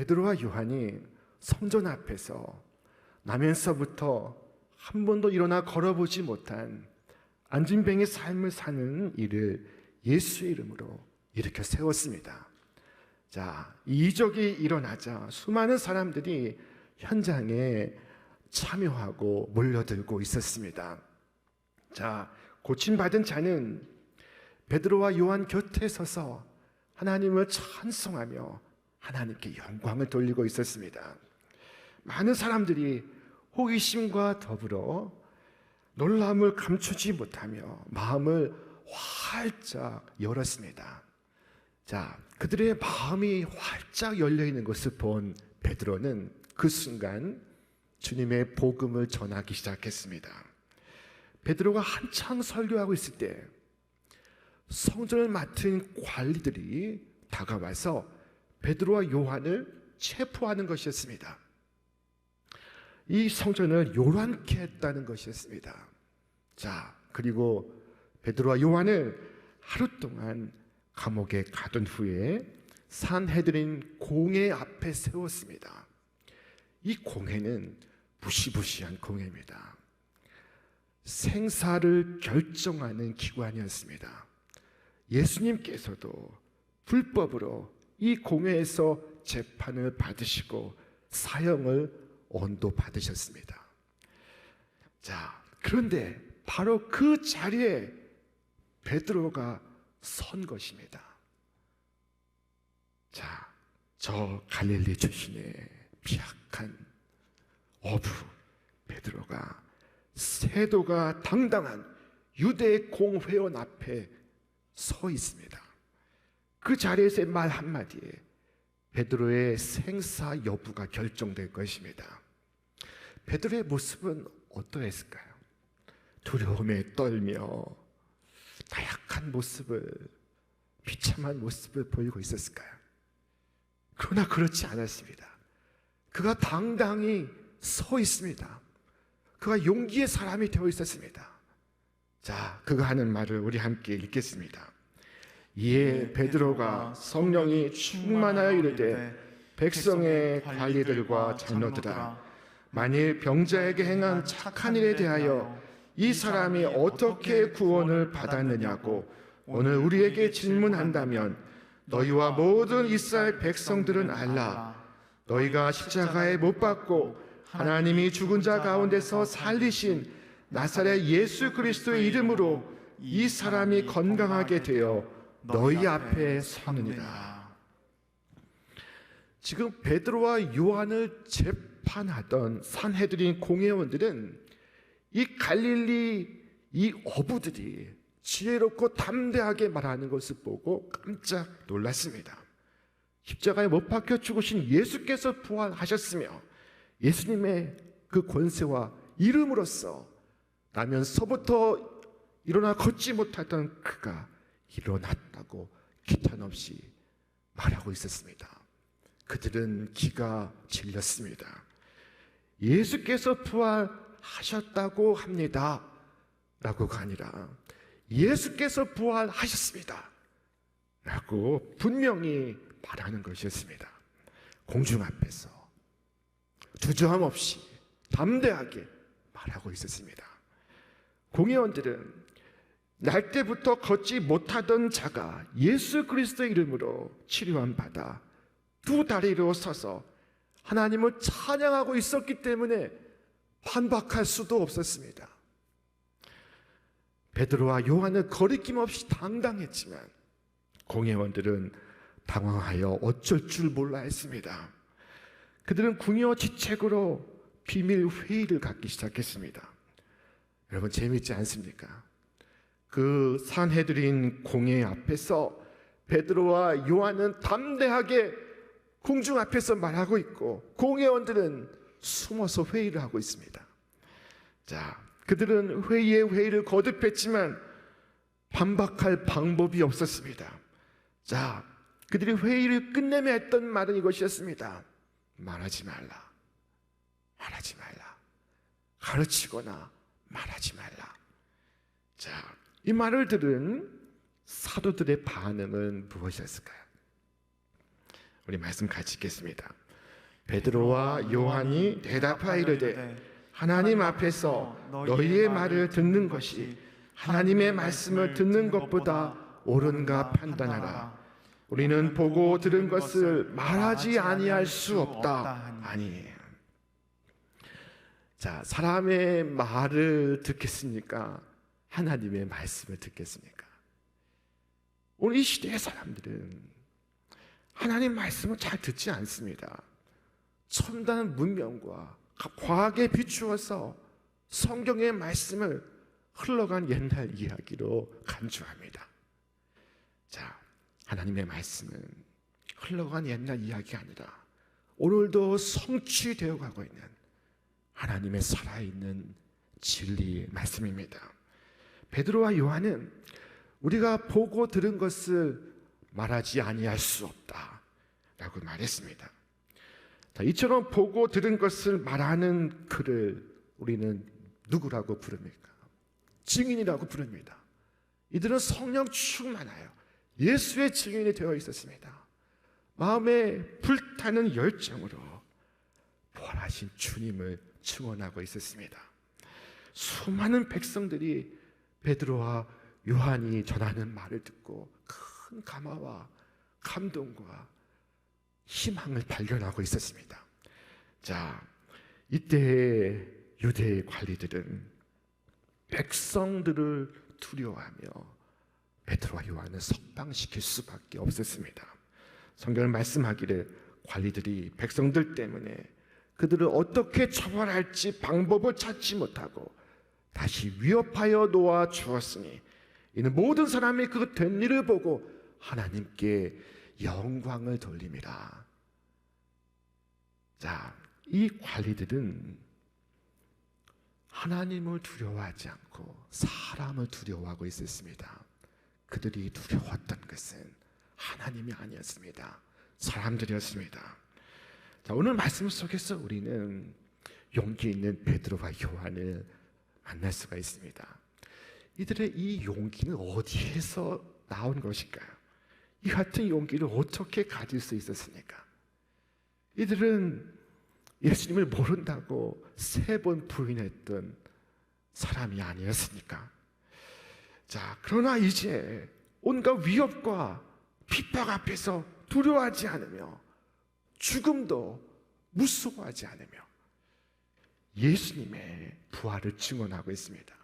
베드로와 요한이 성전 앞에서 나면서부터 한 번도 일어나 걸어보지 못한 안진뱅이 삶을 사는 일을 예수의 이름으로 일으켜 세웠습니다. 자, 이 이적이 일어나자 수많은 사람들이 현장에 참여하고 몰려들고 있었습니다. 자, 고침받은 자는 베드로와 요한 곁에 서서 하나님을 찬송하며 하나님께 영광을 돌리고 있었습니다. 많은 사람들이 호기심과 더불어 놀람을 감추지 못하며 마음을 활짝 열었습니다. 자, 그들의 마음이 활짝 열려 있는 것을 본 베드로는 그 순간 주님의 복음을 전하기 시작했습니다. 베드로가 한창 설교하고 있을 때 성전을 맡은 관리들이 다가와서 베드로와 요한을 체포하는 것이었습니다. 이 성전을 요란케 했다는 것이었습니다. 자, 그리고 베드로와 요한을 하루 동안 감옥에 가둔 후에 산헤드린 공회 앞에 세웠습니다. 이 공회는 무시무시한 공회입니다. 생사를 결정하는 기관이었습니다. 예수님께서도 불법으로 이 공회에서 재판을 받으시고 사형을 언도받으셨습니다. 자, 그런데 바로 그 자리에 베드로가 선 것입니다. 자, 저 갈릴리 출신의 비약한 어부 베드로가 세도가 당당한 유대 공회원 앞에 서 있습니다. 그 자리에서의 말 한마디에 베드로의 생사 여부가 결정될 것입니다. 베드로의 모습은 어떠했을까요? 두려움에 떨며 나약한 모습을, 비참한 모습을 보이고 있었을까요? 그러나 그렇지 않았습니다. 그가 당당히 서 있습니다. 그가 용기의 사람이 되어 있었습니다. 자, 그가 하는 말을 우리 함께 읽겠습니다. 이에 베드로가 성령이 충만하여 이르되 백성의 관리들과 장로들아, 만일 병자에게 행한 착한 일에 대하여 이 사람이 어떻게 구원을 받았느냐고 오늘 우리에게 질문한다면 너희와 모든 이스라엘 백성들은 알라. 너희가 십자가에 못 박고 하나님이 죽은 자 가운데서 살리신 나사렛 예수 그리스도의 이름으로 이 사람이 건강하게 되어 너희 앞에 서느니라. 지금 베드로와 요한을 재판하던 산헤드린 공회원들은 이 갈릴리 이 어부들이 지혜롭고 담대하게 말하는 것을 보고 깜짝 놀랐습니다. 십자가에 못 박혀 죽으신 예수께서 부활하셨으며 예수님의 그 권세와 이름으로써 나면서부터 일어나 걷지 못하던 그가 일어났다고 기탄 없이 말하고 있었습니다. 그들은 기가 질렸습니다. 예수께서 부활하셨다고 합니다 라고가 아니라 예수께서 부활하셨습니다 라고 분명히 말하는 것이었습니다. 공중 앞에서 주저함 없이 담대하게 말하고 있었습니다. 공회원들은 날 때부터 걷지 못하던 자가 예수 그리스도의 이름으로 치료함 받아 두 다리로 서서 하나님을 찬양하고 있었기 때문에 반박할 수도 없었습니다. 베드로와 요한은 거리낌 없이 당당했지만 공회원들은 당황하여 어쩔 줄 몰라 했습니다. 그들은 궁여지책으로 비밀 회의를 갖기 시작했습니다. 여러분, 재미있지 않습니까? 그 산헤드린 공회 앞에서 베드로와 요한은 담대하게 공중 앞에서 말하고 있고 공회원들은 숨어서 회의를 하고 있습니다. 자, 그들은 회의에 회의를 거듭했지만 반박할 방법이 없었습니다. 자, 그들이 회의를 끝내며 했던 말은 이것이었습니다. 말하지 말라. 말하지 말라. 가르치거나 말하지 말라. 자, 이 말을 들은 사도들의 반응은 무엇이었을까요? 우리 말씀 같이 읽겠습니다. 베드로와 요한이 대답하이르되 하나님 앞에서 너희의 말을 듣는 것이 하나님의 말씀을 듣는 것보다 옳은가 판단하라. 우리는 보고 들은 것을 말하지 아니할 수 없다 하니. 자, 사람의 말을 듣겠습니까? 하나님의 말씀을 듣겠습니까? 오늘 이 시대의 사람들은 하나님 말씀을 잘 듣지 않습니다. 첨단 문명과 과학에 비추어서 성경의 말씀을 흘러간 옛날 이야기로 간주합니다. 자, 하나님의 말씀은 흘러간 옛날 이야기가 아니라 오늘도 성취되어 가고 있는 하나님의 살아있는 진리의 말씀입니다. 베드로와 요한은 우리가 보고 들은 것을 말하지 아니할 수 없다 라고 말했습니다. 자, 이처럼 보고 들은 것을 말하는 그를 우리는 누구라고 부릅니까? 증인이라고 부릅니다. 이들은 성령 충만하여 예수의 증인이 되어 있었습니다. 마음에 불타는 열정으로 부활하신 주님을 증언하고 있었습니다. 수많은 백성들이 베드로와 요한이 전하는 말을 듣고 큰 감화와 감동과 희망을 발견하고 있었습니다. 자, 이때 유대의 관리들은 백성들을 두려워하며 베드로와 요한을 석방시킬 수밖에 없었습니다. 성경은 말씀하기를 관리들이 백성들 때문에 그들을 어떻게 처벌할지 방법을 찾지 못하고 다시 위협하여 놓아 주었으니 이는 모든 사람이 그 된 일을 보고 하나님께 영광을 돌림이라. 자, 이 관리들은 하나님을 두려워하지 않고 사람을 두려워하고 있었습니다. 그들이 두려웠던 것은 하나님이 아니었습니다. 사람들이었습니다. 자, 오늘 말씀 속에서 우리는 용기 있는 베드로와 요한을 만날 수가 있습니다. 이들의 이 용기는 어디에서 나온 것일까요? 이 같은 용기를 어떻게 가질 수 있었습니까? 이들은 예수님을 모른다고 3번 부인했던 사람이 아니었습니까? 자, 그러나 이제 온갖 위협과 핍박 앞에서 두려워하지 않으며 죽음도 무서워하지 않으며 예수님의 부활을 증언하고 있습니다.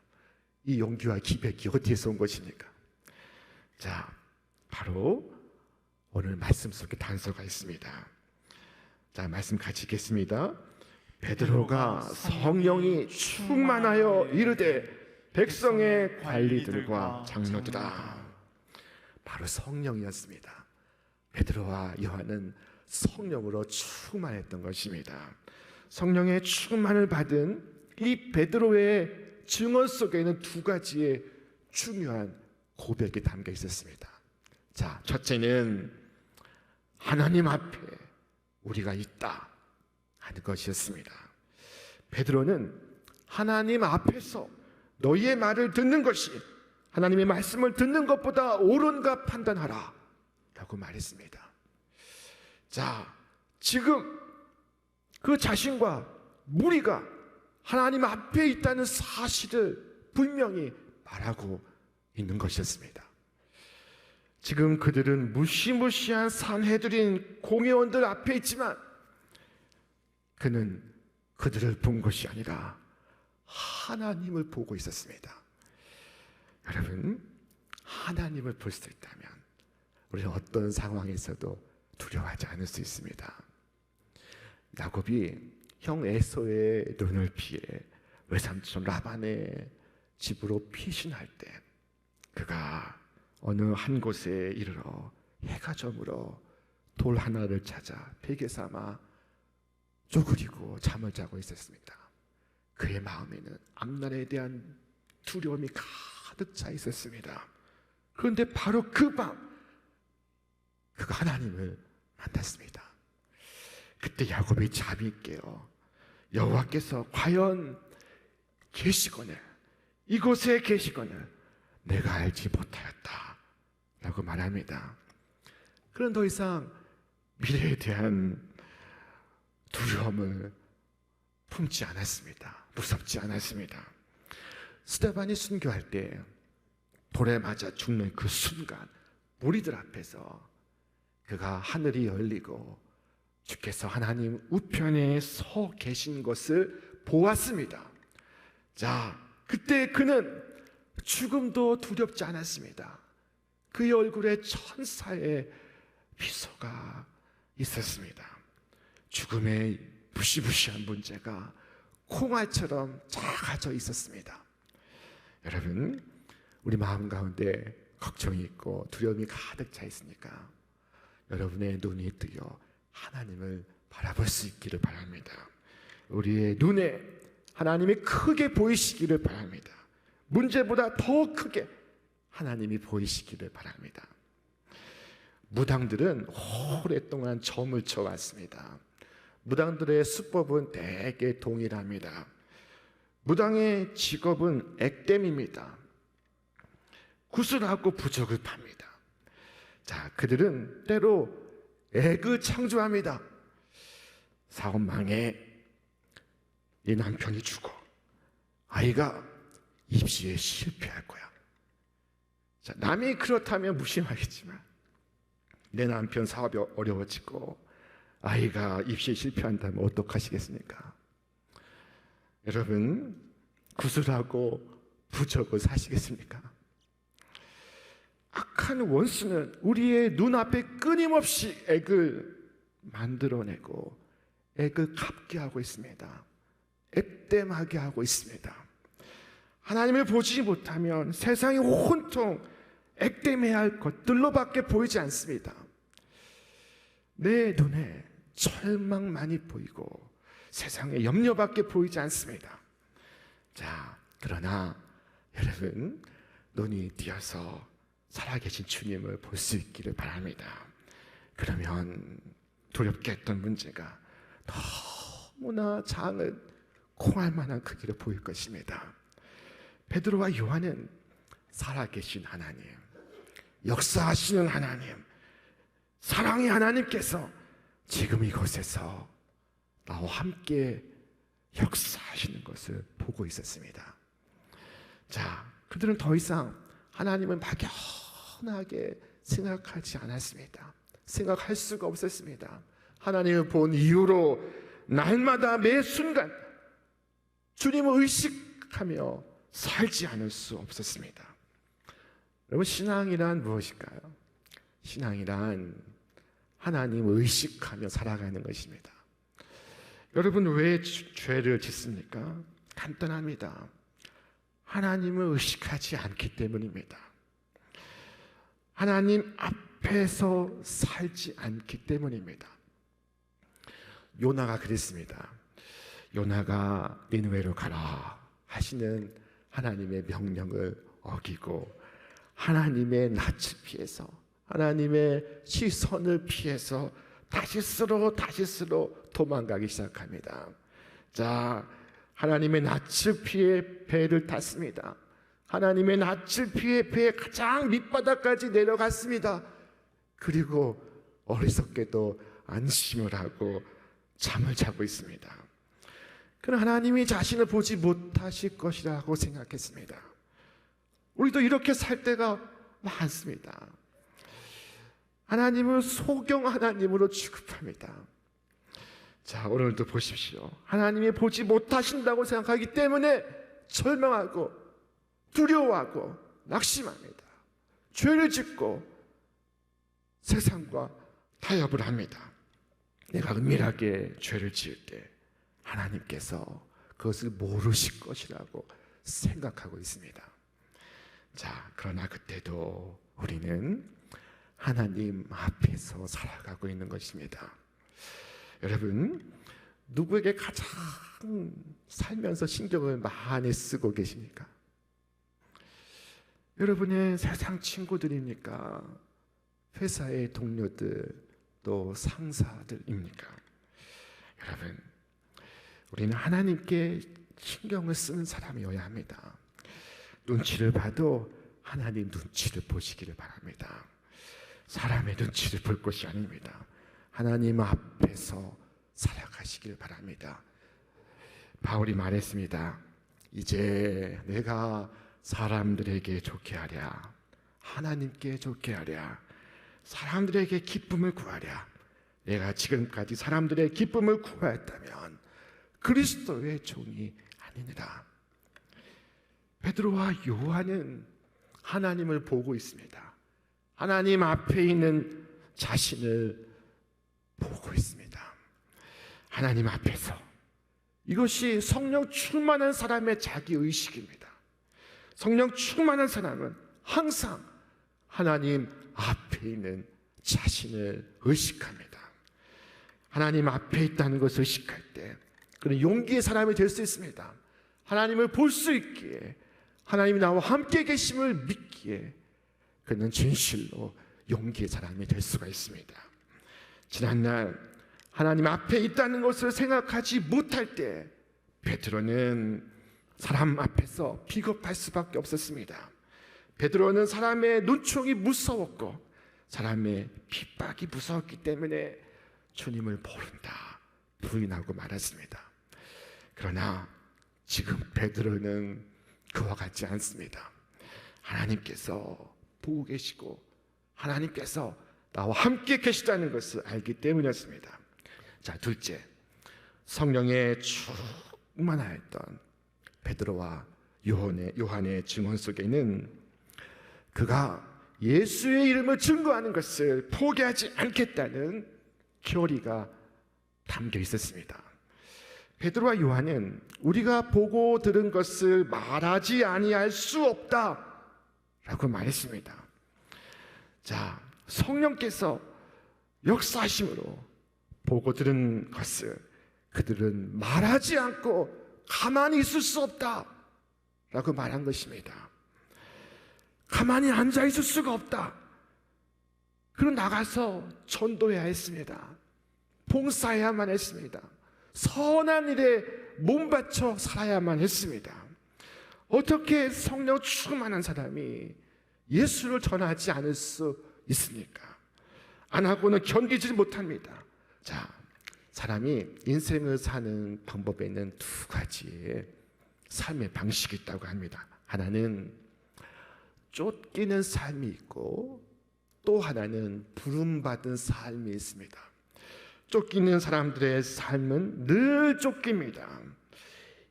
이 용기와 기백이 어디에서 온 것입니까? 자, 바로 오늘 말씀 속에 단서가 있습니다. 자, 말씀 같이 읽겠습니다. 베드로가 성령이 충만하여 이르되 백성의 관리들과 장로들아. 바로 성령이었습니다. 베드로와 요한은 성령으로 충만했던 것입니다. 성령의 충만을 받은 이 베드로의 증언 속에는 2가지의 중요한 고백이 담겨 있었습니다. 자, 첫째는 하나님 앞에 우리가 있다 하는 것이었습니다. 베드로는 하나님 앞에서 너희의 말을 듣는 것이 하나님의 말씀을 듣는 것보다 옳은가 판단하라 라고 말했습니다. 자, 지금 그 자신과 무리가 하나님 앞에 있다는 사실을 분명히 말하고 있는 것이었습니다. 지금 그들은 무시무시한 산헤드린 공회원들 앞에 있지만 그는 그들을 본 것이 아니라 하나님을 보고 있었습니다. 여러분, 하나님을 볼 수 있다면 우리는 어떤 상황에서도 두려워하지 않을 수 있습니다. 야곱이 형 에서의 눈을 피해 외삼촌 라반의 집으로 피신할 때 그가 어느 한 곳에 이르러 해가 저물어 돌 하나를 찾아 베개 삼아 쪼그리고 잠을 자고 있었습니다. 그의 마음에는 앞날에 대한 두려움이 가득 차 있었습니다. 그런데 바로 그 밤 그가 하나님을 만났습니다. 그때 야곱이 잠이 깨어 여호와께서 과연 계시거늘 이곳에 계시거늘 내가 알지 못하였다 라고 말합니다. 그런 더 이상 미래에 대한 두려움을 품지 않았습니다. 무섭지 않았습니다. 스데반이 순교할 때 돌에 맞아 죽는 그 순간 무리들 앞에서 그가 하늘이 열리고 주께서 하나님 우편에 서 계신 것을 보았습니다. 자, 그때 그는 죽음도 두렵지 않았습니다. 그의 얼굴에 천사의 미소가 있었습니다. 죽음의 무시무시한 문제가 콩알처럼 작아져 있었습니다. 여러분, 우리 마음 가운데 걱정이 있고 두려움이 가득 차 있으니까 여러분의 눈이 뜨여 하나님을 바라볼 수 있기를 바랍니다. 우리의 눈에 하나님이 크게 보이시기를 바랍니다. 문제보다 더 크게 하나님이 보이시기를 바랍니다. 무당들은 오랫동안 점을 쳐왔습니다. 무당들의 수법은 대개 동일합니다. 무당의 직업은 액땜입니다. 구슬하고 부적을 팝니다. 자, 그들은 때로 액을 창조합니다. 사업망에 이 남편이 죽어 아이가 입시에 실패할 거야. 자, 남이 그렇다면 무심하겠지만 내 남편 사업이 어려워지고 아이가 입시에 실패한다면 어떡하시겠습니까? 여러분, 구슬하고 부적을 사시겠습니까? 악한 원수는 우리의 눈앞에 끊임없이 액을 만들어내고 액을 갚게 하고 있습니다. 액땜하게 하고 있습니다. 하나님을 보지 못하면 세상이 온통 액땜해야 할 것들로밖에 보이지 않습니다. 내 눈에 절망만이 보이고 세상의 염려밖에 보이지 않습니다. 자, 그러나 여러분, 눈이 띄어서 살아계신 주님을 볼 수 있기를 바랍니다. 그러면 두렵게 했던 문제가 너무나 작은 콩알만한 크기로 보일 것입니다. 베드로와 요한은 살아계신 하나님, 역사하시는 하나님, 사랑의 하나님께서 지금 이곳에서 나와 함께 역사하시는 것을 보고 있었습니다. 자, 그들은 더 이상 하나님을 막연하게 생각하지 않았습니다. 생각할 수가 없었습니다. 하나님을 본 이후로 날마다 매 순간 주님을 의식하며 살지 않을 수 없었습니다. 여러분, 신앙이란 무엇일까요? 신앙이란 하나님을 의식하며 살아가는 것입니다. 여러분, 왜 죄를 짓습니까? 간단합니다. 하나님을 의식하지 않기 때문입니다. 하나님 앞에서 살지 않기 때문입니다. 요나가 그랬습니다. 요나가 니느웨로 가라 하시는 하나님의 명령을 어기고 하나님의 낯을 피해서 하나님의 시선을 피해서 다시스로 도망가기 시작합니다. 자, 하나님의 낯을 피해 배를 탔습니다. 하나님의 낯을 피해 배의 가장 밑바닥까지 내려갔습니다. 그리고 어리석게도 안심을 하고 잠을 자고 있습니다. 그는 하나님이 자신을 보지 못하실 것이라고 생각했습니다. 우리도 이렇게 살 때가 많습니다. 하나님을 소경 하나님으로 취급합니다. 자, 오늘도 보십시오. 하나님이 보지 못하신다고 생각하기 때문에 절망하고 두려워하고 낙심합니다. 죄를 짓고 세상과 타협을 합니다. 내가 은밀하게 죄를 지을 때 하나님께서 그것을 모르실 것이라고 생각하고 있습니다. 자, 그러나 그때도 우리는 하나님 앞에서 살아가고 있는 것입니다. 여러분, 누구에게 가장 살면서 신경을 많이 쓰고 계십니까? 여러분의 세상 친구들입니까? 회사의 동료들, 또 상사들입니까? 여러분, 우리는 하나님께 신경을 쓰는 사람이어야 합니다. 눈치를 봐도 하나님 눈치를 보시기를 바랍니다. 사람의 눈치를 볼 것이 아닙니다. 하나님 앞에서 살아가시길 바랍니다. 바울이 말했습니다. 이제 내가 사람들에게 좋게 하랴, 하나님께 좋게 하랴, 사람들에게 기쁨을 구하랴. 내가 지금까지 사람들의 기쁨을 구하였다면 그리스도의 종이 아니니라. 베드로와 요한은 하나님을 보고 있습니다. 하나님 앞에 있는 자신을 보고 있습니다. 하나님 앞에서. 이것이 성령 충만한 사람의 자기의식입니다. 성령 충만한 사람은 항상 하나님 앞에 있는 자신을 의식합니다. 하나님 앞에 있다는 것을 의식할 때 그는 용기의 사람이 될 수 있습니다. 하나님을 볼 수 있기에, 하나님이 나와 함께 계심을 믿기에 그는 진실로 용기의 사람이 될 수가 있습니다. 지난날 하나님 앞에 있다는 것을 생각하지 못할 때 베드로는 사람 앞에서 비겁할 수밖에 없었습니다. 베드로는 사람의 눈총이 무서웠고 사람의 핍박이 무서웠기 때문에 주님을 모른다 부인하고 말았습니다. 그러나 지금 베드로는 그와 같지 않습니다. 하나님께서 보고 계시고 하나님께서 나와 함께 계시다는 것을 알기 때문이었습니다. 자, 둘째, 성령에 충만하였던 베드로와 요한의 증언 속에는 그가 예수의 이름을 증거하는 것을 포기하지 않겠다는 교리가 담겨 있었습니다. 베드로와 요한은 우리가 보고 들은 것을 말하지 아니할 수 없다라고 말했습니다. 자, 성령께서 역사하심으로 보고 들은 것을 그들은 말하지 않고 가만히 있을 수 없다라고 말한 것입니다. 가만히 앉아 있을 수가 없다. 그럼 나가서 전도해야 했습니다. 봉사해야만 했습니다. 선한 일에 몸바쳐 살아야만 했습니다. 어떻게 성령 충만한 사람이 예수를 전하지 않을 수 있습니까? 안 하고는 견디지 못합니다. 자, 사람이 인생을 사는 방법에는 두 가지의 삶의 방식이 있다고 합니다. 하나는 쫓기는 삶이 있고 또 하나는 부름받은 삶이 있습니다. 쫓기는 사람들의 삶은 늘 쫓깁니다.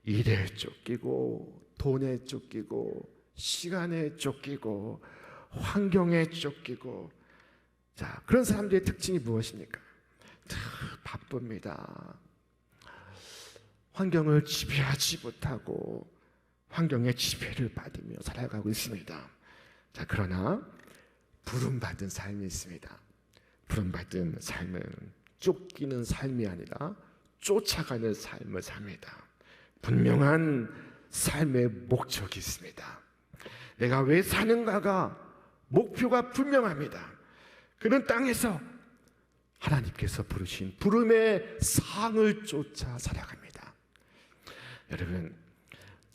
일에 쫓기고 돈에 쫓기고 시간에 쫓기고 환경에 쫓기고. 자, 그런 사람들의 특징이 무엇입니까? 바쁩니다. 환경을 지배하지 못하고 환경의 지배를 받으며 살아가고 있습니다. 자, 그러나 부름받은 삶이 있습니다. 부름받은 삶은 쫓기는 삶이 아니라 쫓아가는 삶을 삽니다. 분명한 삶의 목적이 있습니다. 내가 왜 사는가가 목표가 분명합니다. 그는 땅에서 하나님께서 부르신 부름의 상을 쫓아 살아갑니다. 여러분,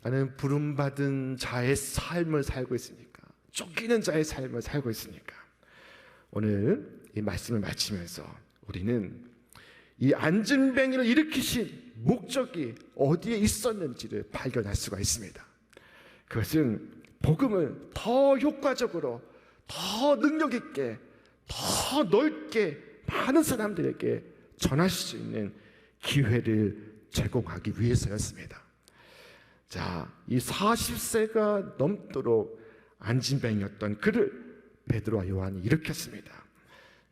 나는 부름받은 자의 삶을 살고 있습니까? 쫓기는 자의 삶을 살고 있습니까? 오늘 이 말씀을 마치면서 우리는 이 안진뱅이를 일으키신 목적이 어디에 있었는지를 발견할 수가 있습니다. 그것은 복음을 더 효과적으로, 더 능력 있게, 더 넓게 많은 사람들에게 전할 수 있는 기회를 제공하기 위해서였습니다. 자, 이 40세가 넘도록 안진뱅이였던 그를 베드로와 요한이 일으켰습니다.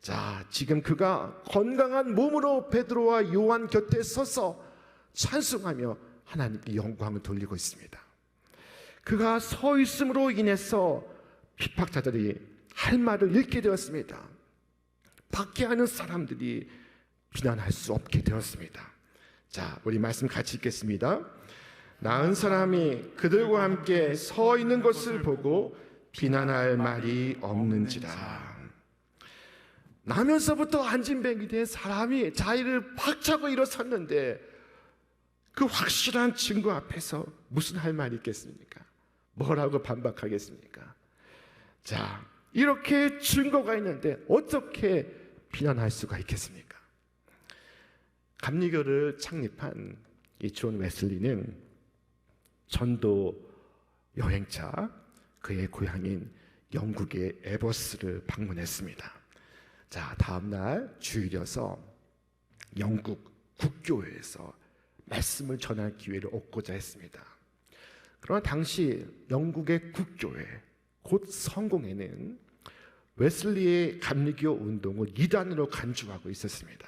자, 지금 그가 건강한 몸으로 베드로와 요한 곁에 서서 찬송하며 하나님께 영광을 돌리고 있습니다. 그가 서 있음으로 인해서 핍박자들이 할 말을 잃게 되었습니다. 박해하는 사람들이 비난할 수 없게 되었습니다. 자, 우리 말씀 같이 읽겠습니다. 나은 사람이 그들과 함께 서 있는 것을 보고 비난할 말이 없는지라. 나면서부터 안진뱅이 된 사람이 자리를 박차고 일어섰는데 그 확실한 증거 앞에서 무슨 할 말이 있겠습니까? 뭐라고 반박하겠습니까? 자, 이렇게 증거가 있는데 어떻게 비난할 수가 있겠습니까? 감리교를 창립한 이 존 웨슬리는 전도 여행차 그의 고향인 영국의 에버스를 방문했습니다. 자, 다음날 주일이어서 영국 국교회에서 말씀을 전할 기회를 얻고자 했습니다. 그러나 당시 영국의 국교회 곧 성공회는 웨슬리의 감리교 운동을 이단으로 간주하고 있었습니다.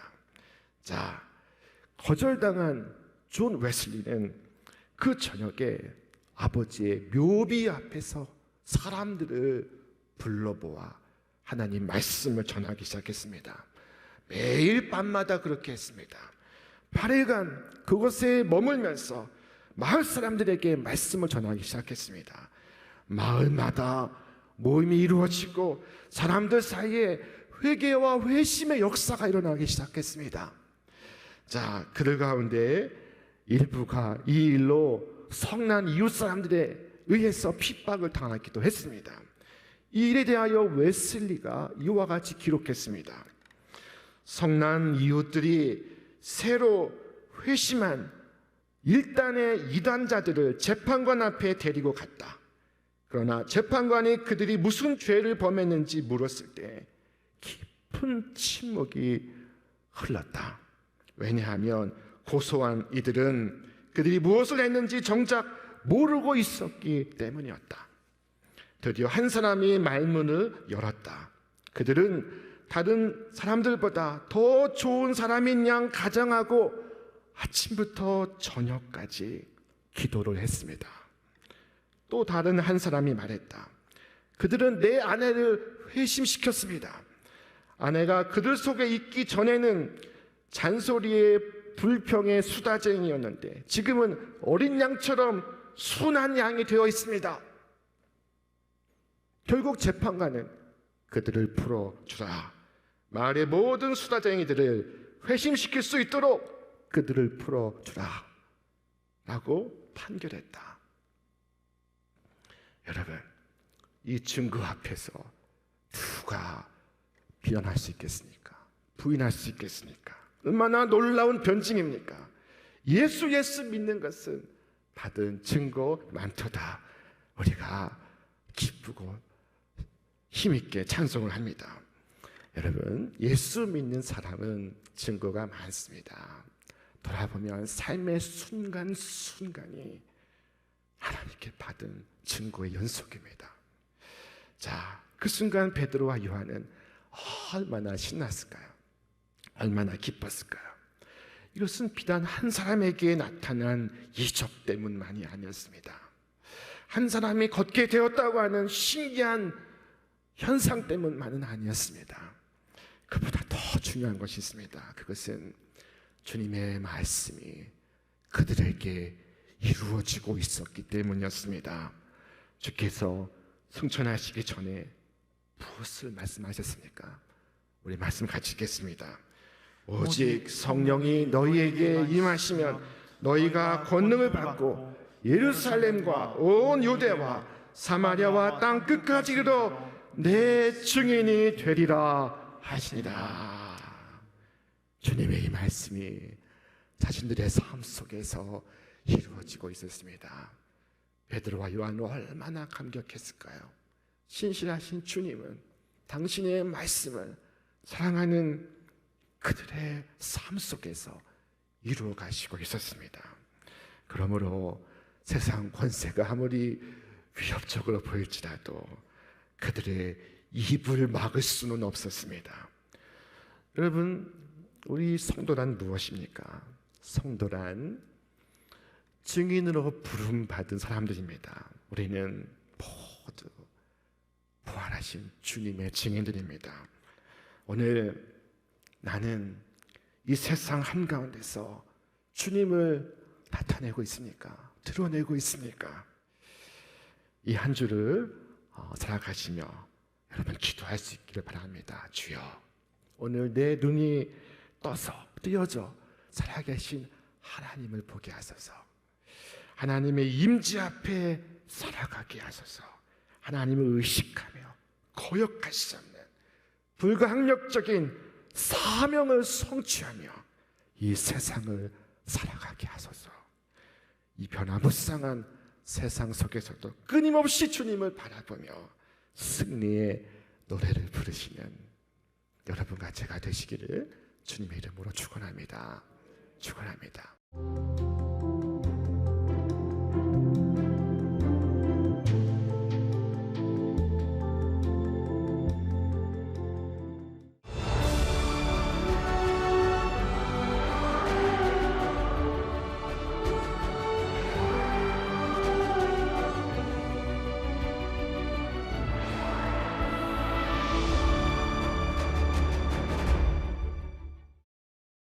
자, 거절당한 존 웨슬리는 그 저녁에 아버지의 묘비 앞에서 사람들을 불러보아 하나님 말씀을 전하기 시작했습니다. 매일 밤마다 그렇게 했습니다. 8일간 그곳에 머물면서 마을 사람들에게 말씀을 전하기 시작했습니다. 마을마다 모임이 이루어지고 사람들 사이에 회개와 회심의 역사가 일어나기 시작했습니다. 자, 그들 가운데 일부가 이 일로 성난 이웃 사람들에 의해서 핍박을 당하기도 했습니다. 이 일에 대하여 웨슬리가 이와 같이 기록했습니다. 성난 이웃들이 새로 회심한 일단의 이단자들을 재판관 앞에 데리고 갔다. 그러나 재판관이 그들이 무슨 죄를 범했는지 물었을 때 깊은 침묵이 흘렀다. 왜냐하면 고소한 이들은 그들이 무엇을 했는지 정작 모르고 있었기 때문이었다. 드디어 한 사람이 말문을 열었다. 그들은 다른 사람들보다 더 좋은 사람인 양 가정하고 아침부터 저녁까지 기도를 했습니다. 또 다른 한 사람이 말했다. 그들은 내 아내를 회심시켰습니다. 아내가 그들 속에 있기 전에는 잔소리의 불평의 수다쟁이였는데 지금은 어린 양처럼 순한 양이 되어 있습니다. 결국 재판관은 그들을 풀어주라. 마을의 모든 수다쟁이들을 회심시킬 수 있도록 그들을 풀어주라 라고 판결했다. 여러분, 이 증거 앞에서 누가 비난할 수 있겠습니까? 부인할 수 있겠습니까? 얼마나 놀라운 변증입니까? 예수 믿는 것은 받은 증거 많도다. 우리가 기쁘고 힘있게 찬송을 합니다. 여러분, 예수 믿는 사람은 증거가 많습니다. 돌아보면 삶의 순간순간이 하나님께 받은 증거의 연속입니다. 자, 그 순간 베드로와 요한은 얼마나 신났을까요? 얼마나 기뻤을까요? 이것은 비단 한 사람에게 나타난 이적 때문만이 아니었습니다. 한 사람이 걷게 되었다고 하는 신기한 현상 때문만은 아니었습니다. 그보다 더 중요한 것이 있습니다. 그것은 주님의 말씀이 그들에게 이루어지고 있었기 때문이었습니다. 주께서 승천하시기 전에 무엇을 말씀하셨습니까? 우리 말씀 같이 읽겠습니다. 오직 성령이 너희에게 임하시면 너희가 권능을 받고 예루살렘과 온 유대와 사마리아와 땅 끝까지 이르러 내 증인이 되리라 하시니라. 주님의 이 말씀이 자신들의 삶 속에서 이루어지고 있었습니다. 베드로와 요한은 얼마나 감격했을까요? 신실하신 주님은 당신의 말씀을 사랑하는 그들의 삶 속에서 이루어 가시고 있었습니다. 그러므로 세상 권세가 아무리 위협적으로 보일지라도 그들의 입을 막을 수는 없었습니다. 여러분, 우리 성도란 무엇입니까? 성도란 증인으로 부름받은 사람들입니다. 우리는 모두 부활하신 주님의 증인들입니다. 오늘 나는 이 세상 한가운데서 주님을 나타내고 있습니까? 드러내고 있습니까? 이 한 주를 살아가시며 여러분 기도할 수 있기를 바랍니다. 주여, 오늘 내 눈이 뜨여져 살아계신 하나님을 보게 하소서. 하나님의 임재 앞에 살아가게 하소서. 하나님을 의식하며 거역할 수 없는 불가항력적인 사명을 성취하며 이 세상을 살아가게 하소서. 이 변화무쌍한 세상 속에서도 끊임없이 주님을 바라보며 승리의 노래를 부르시는 여러분과 제가 되시기를 주님의 이름으로 축원합니다. 축원합니다.